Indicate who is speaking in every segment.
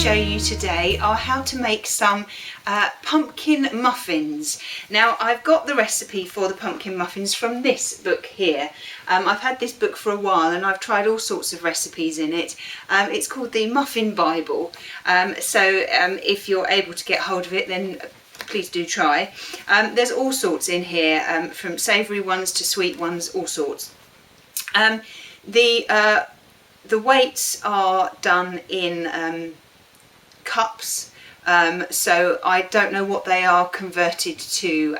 Speaker 1: show you today are how to make some pumpkin muffins. Now I've got the recipe for the pumpkin muffins from this book here. I've had this book for a while and I've tried all sorts of recipes in it. It's called the Muffin Bible, so if you're able to get hold of it then please do try. There's all sorts in here, from savoury ones to sweet ones, all sorts. The weights are done in cups, so I don't know what they are converted to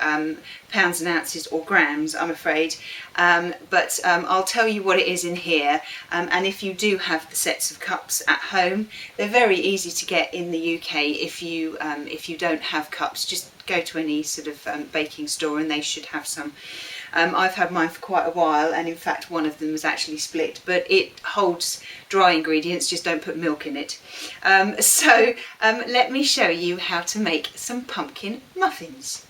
Speaker 1: pounds and ounces or grams, I'm afraid, but I'll tell you what it is in here, and if you do have the sets of cups at home, they're very easy to get in the UK. If you don't have cups, just go to any sort of baking store and they should have some. I've had mine for quite a while, and in fact one of them was actually split, but it holds dry ingredients, just don't put milk in it. So let me show you how to make some pumpkin muffins.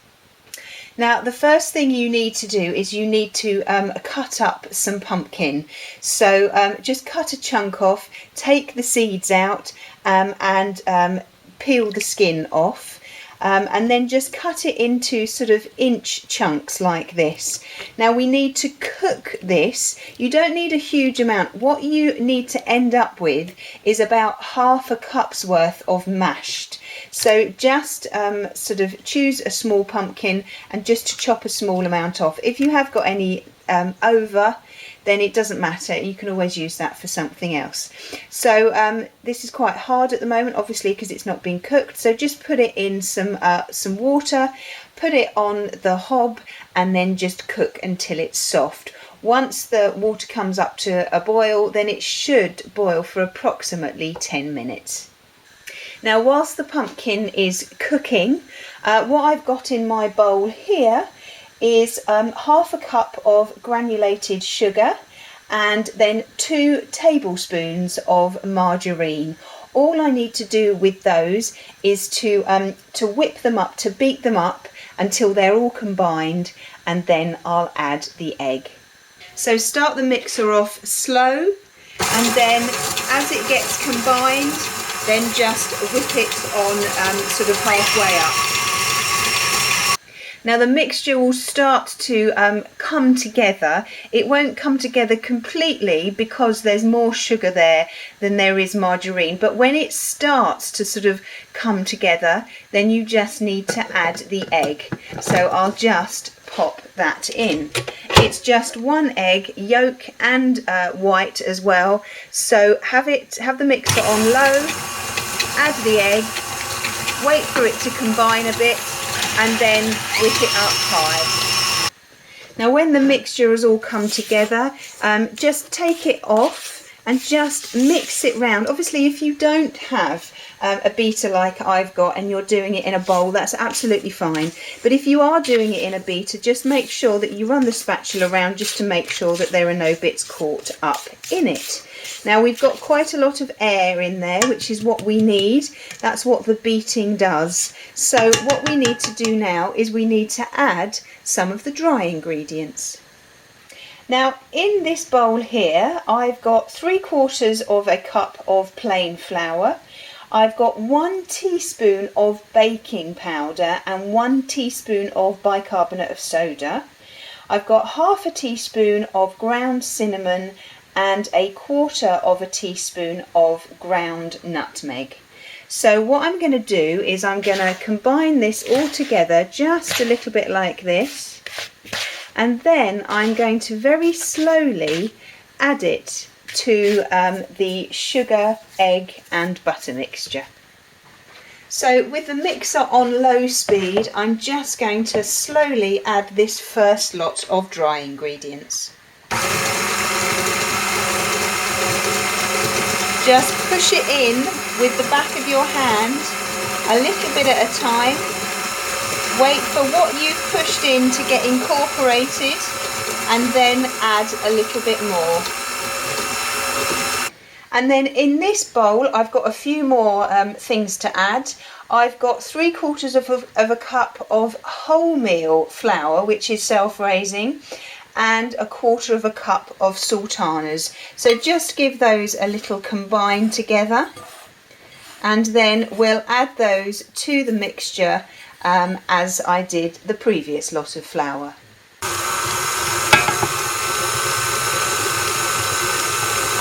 Speaker 1: Now the first thing you need to do is you need to cut up some pumpkin. So just cut a chunk off, take the seeds out, and peel the skin off. And then just cut it into sort of inch chunks like this. Now we need to cook this. You don't need a huge amount. What you need to end up with is about half a cup's worth of mashed. So just sort of choose a small pumpkin and just chop a small amount off. If you have got any over, then it doesn't matter, you can always use that for something else. So this is quite hard at the moment, obviously, because it's not been cooked, so just put it in some water, put it on the hob, and then just cook until it's soft. Once the water comes up to a boil, then it should boil for approximately 10 minutes. Now whilst the pumpkin is cooking, what I've got in my bowl here is half a cup of granulated sugar and then 2 tablespoons of margarine. All I need to do with those is to whip them up, to beat them up until they're all combined, and then I'll add the egg. So start the mixer off slow, and then as it gets combined, then just whip it on sort of halfway up. Now the mixture will start to come together. It won't come together completely because there's more sugar there than there is margarine, but when it starts to sort of come together, then you just need to add the egg. So I'll just pop that in. It's just 1 egg, yolk and white as well. So have the mixer on low, add the egg, wait for it to combine a bit, and then whip it up high. Now when the mixture has all come together, just take it off and just mix it round. Obviously if you don't have a beater like I've got and you're doing it in a bowl, that's absolutely fine. But if you are doing it in a beater, just make sure that you run the spatula around just to make sure that there are no bits caught up in it. Now we've got quite a lot of air in there, which is what we need. That's what the beating does. So what we need to do now is we need to add some of the dry ingredients. Now in this bowl here, I've got 3/4 of a cup of plain flour. I've got 1 teaspoon of baking powder and 1 teaspoon of bicarbonate of soda. I've got half a teaspoon of ground cinnamon and 1/4 teaspoon of ground nutmeg. So what I'm going to do is I'm going to combine this all together just a little bit like this, and then I'm going to very slowly add it to the sugar, egg and butter mixture. So with the mixer on low speed, I'm just going to slowly add this first lot of dry ingredients. Just push it in with the back of your hand, a little bit at a time. Wait for what you've pushed in to get incorporated, and then add a little bit more. And then in this bowl, I've got a few more things to add. I've got 3/4 of a cup of wholemeal flour, which is self-raising, and 1/4 cup of sultanas. So just give those a little combine together. and then we'll add those to the mixture as I did the previous lot of flour.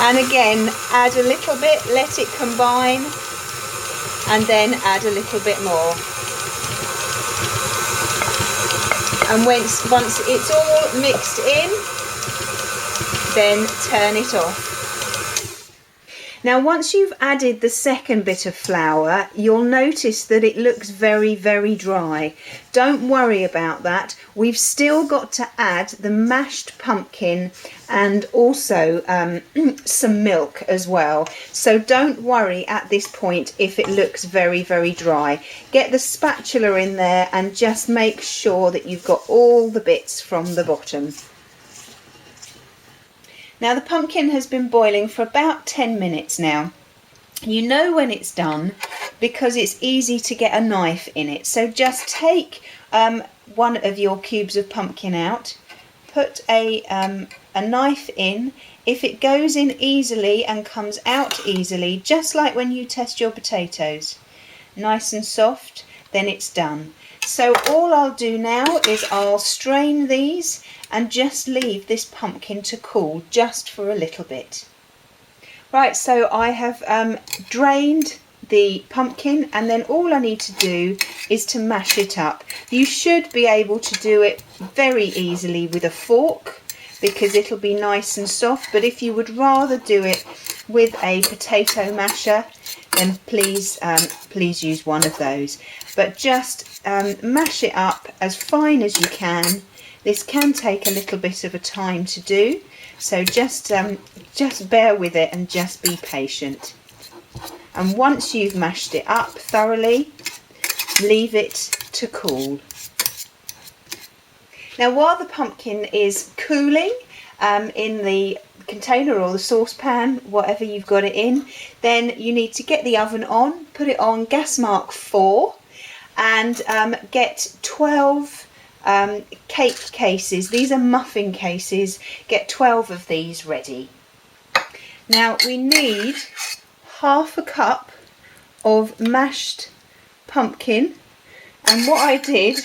Speaker 1: And again, add a little bit, let it combine, and then add a little bit more. And once it's all mixed in, then turn it off. Now once you've added the second bit of flour, you'll notice that it looks very, very dry. Don't worry about that. We've still got to add the mashed pumpkin and also some milk as well. So don't worry at this point if it looks very, very dry. Get the spatula in there and just make sure that you've got all the bits from the bottom. Now the pumpkin has been boiling for about 10 minutes now. You know when it's done because it's easy to get a knife in it. So just take one of your cubes of pumpkin out, put a knife in. If it goes in easily and comes out easily, just like when you test your potatoes, nice and soft, then it's done. So all I'll do now is I'll strain these and just leave this pumpkin to cool just for a little bit. Right, so I have drained the pumpkin, and then all I need to do is to mash it up. You should be able to do it very easily with a fork because it'll be nice and soft, but if you would rather do it with a potato masher, then please use one of those. But just mash it up as fine as you can. This can take a little bit of a time to do, so just bear with it and just be patient. And once you've mashed it up thoroughly, leave it to cool. Now while the pumpkin is cooling in the container or the saucepan, whatever you've got it in, then you need to get the oven on, put it on gas mark 4, and get 12 cake cases. These are muffin cases. Get 12 of these ready. Now we need half a cup of mashed pumpkin, and what I did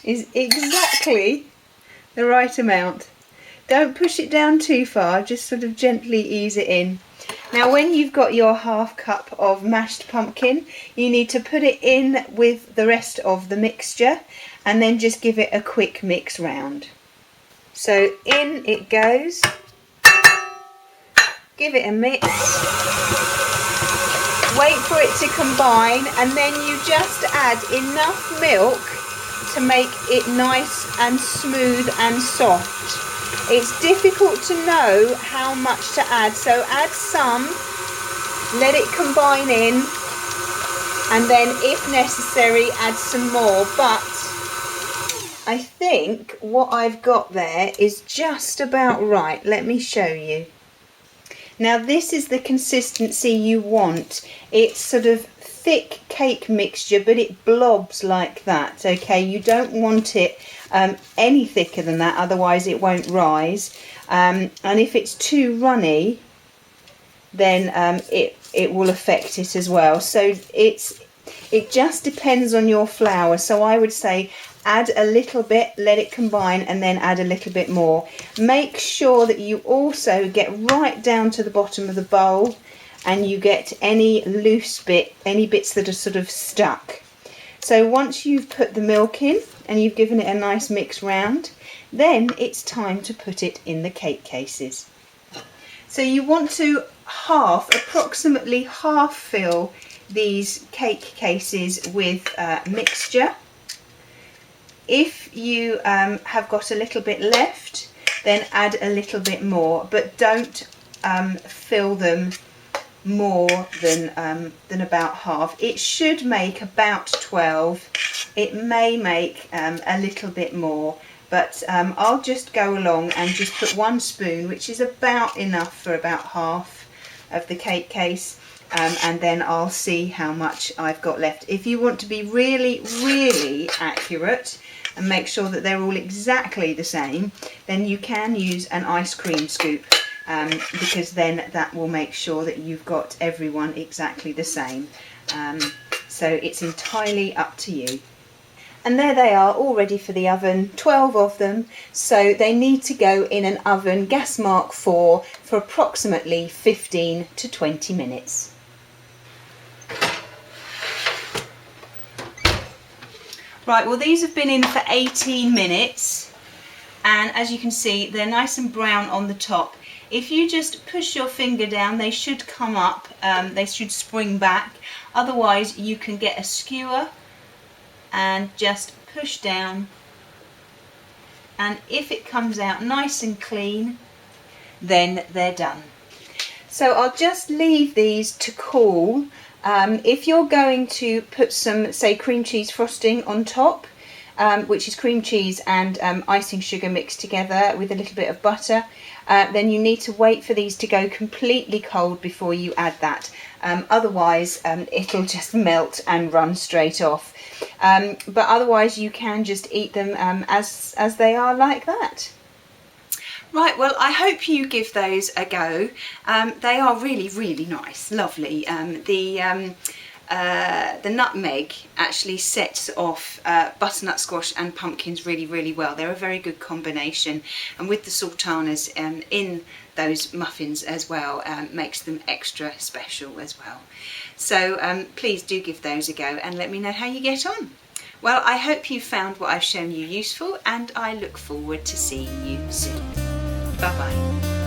Speaker 1: is exactly the right amount. Don't push it down too far, just sort of gently ease it in. Now when you've got your half cup of mashed pumpkin, you need to put it in with the rest of the mixture and then just give it a quick mix round. So in it goes, give it a mix, wait for it to combine, and then you just add enough milk to make it nice and smooth and soft. It's difficult to know how much to add, so add some, let it combine in, and then if necessary add some more. But I think what I've got there is just about right. Let me show you. Now this is the consistency you want. It's sort of thick cake mixture, but it blobs like that, okay? You don't want it any thicker than that, otherwise it won't rise. And if it's too runny, then it will affect it as well. So it just depends on your flour. So I would say add a little bit, let it combine, and then add a little bit more. Make sure that you also get right down to the bottom of the bowl and you get any loose bit, any bits that are sort of stuck. So once you've put the milk in and you've given it a nice mix round, then it's time to put it in the cake cases. So you want to approximately half fill these cake cases with mixture. If you have got a little bit left, then add a little bit more, but don't fill them more than about half. It should make about 12. It may make a little bit more, but I'll just go along and just put 1 spoon, which is about enough for about half of the cake case, and then I'll see how much I've got left. If you want to be really, really accurate and make sure that they're all exactly the same, then you can use an ice cream scoop. because then that will make sure that you've got everyone exactly the same. So it's entirely up to you. And there they are, all ready for the oven, 12 of them. So they need to go in an oven, gas mark 4, for approximately 15 to 20 minutes. Right, well these have been in for 18 minutes, and as you can see they're nice and brown on the top. If you just push your finger down, they should come up, they should spring back. Otherwise you can get a skewer and just push down, and if it comes out nice and clean, then they're done. So I'll just leave these to cool. If you're going to put some, say, cream cheese frosting on top, which is cream cheese and icing sugar mixed together with a little bit of butter, then you need to wait for these to go completely cold before you add that. Otherwise it'll just melt and run straight off. But otherwise you can just eat them as they are, like that. Right, well I hope you give those a go. They are really, really nice, lovely. The nutmeg actually sets off butternut squash and pumpkins really, really well. They're a very good combination, and with the sultanas in those muffins as well, makes them extra special as well. So please do give those a go and let me know how you get on. Well, I hope you found what I've shown you useful, and I look forward to seeing you soon. Bye bye.